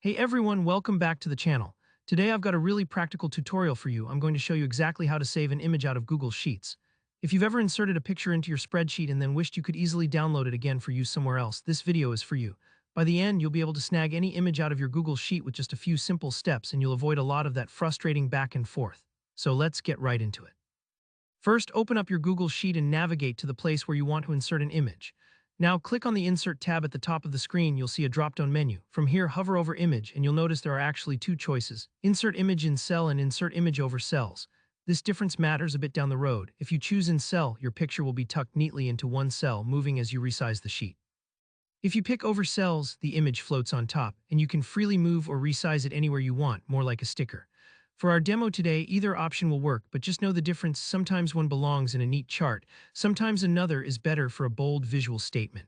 Hey everyone, welcome back to the channel. Today I've got a really practical tutorial for you. I'm going to show you exactly how to save an image out of Google Sheets. If you've ever inserted a picture into your spreadsheet and then wished you could easily download it again for use somewhere else, this video is for you. By the end, you'll be able to snag any image out of your Google Sheet with just a few simple steps, and you'll avoid a lot of that frustrating back and forth. So let's get right into it. First, open up your Google Sheet and navigate to the place where you want to insert an image. Now, click on the Insert tab at the top of the screen. You'll see a drop-down menu. From here, hover over Image, and you'll notice there are actually two choices: Insert Image in Cell and Insert Image over Cells. This difference matters a bit down the road. If you choose in Cell, your picture will be tucked neatly into one cell, moving as you resize the sheet. If you pick over Cells, the image floats on top, and you can freely move or resize it anywhere you want, more like a sticker. For our demo today, either option will work, but just know the difference. Sometimes one belongs in a neat chart, sometimes another is better for a bold visual statement.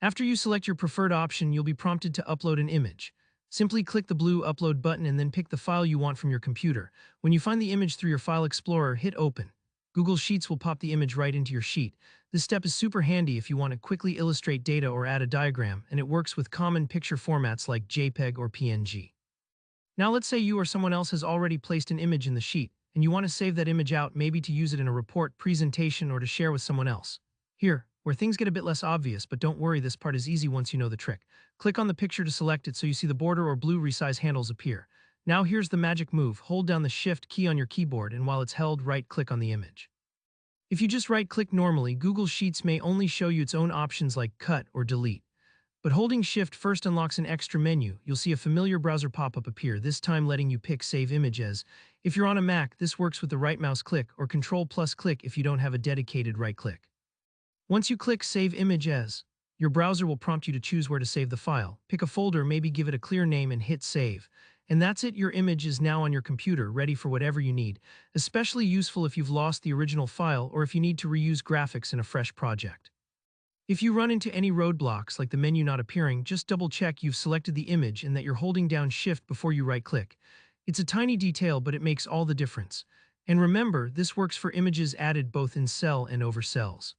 After you select your preferred option, you'll be prompted to upload an image. Simply click the blue Upload button and then pick the file you want from your computer. When you find the image through your File Explorer, hit Open. Google Sheets will pop the image right into your sheet. This step is super handy if you want to quickly illustrate data or add a diagram, and it works with common picture formats like JPEG or PNG. Now let's say you or someone else has already placed an image in the sheet, and you want to save that image out, maybe to use it in a report, presentation, or to share with someone else. Here, where things get a bit less obvious, but don't worry, this part is easy once you know the trick. Click on the picture to select it so you see the border or blue resize handles appear. Now here's the magic move. Hold down the Shift key on your keyboard, and while it's held, right-click on the image. If you just right-click normally, Google Sheets may only show you its own options like Cut or Delete. But holding Shift first unlocks an extra menu. You'll see a familiar browser pop-up appear, this time letting you pick Save Image As. If you're on a Mac, this works with the right mouse click or Control+click if you don't have a dedicated right click. Once you click Save Image As, your browser will prompt you to choose where to save the file. Pick a folder, maybe give it a clear name, and hit Save. And that's it, your image is now on your computer, ready for whatever you need. Especially useful if you've lost the original file or if you need to reuse graphics in a fresh project. If you run into any roadblocks like the menu not appearing, just double-check you've selected the image and that you're holding down Shift before you right-click. It's a tiny detail, but it makes all the difference. And remember, this works for images added both in cell and over cells.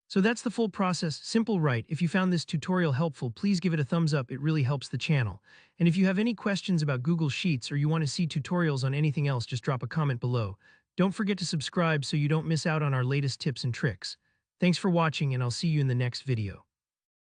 So that's the full process, simple, right? If you found this tutorial helpful, please give it a thumbs up, it really helps the channel. And if you have any questions about Google Sheets or you want to see tutorials on anything else, just drop a comment below. Don't forget to subscribe so you don't miss out on our latest tips and tricks. Thanks for watching, and I'll see you in the next video.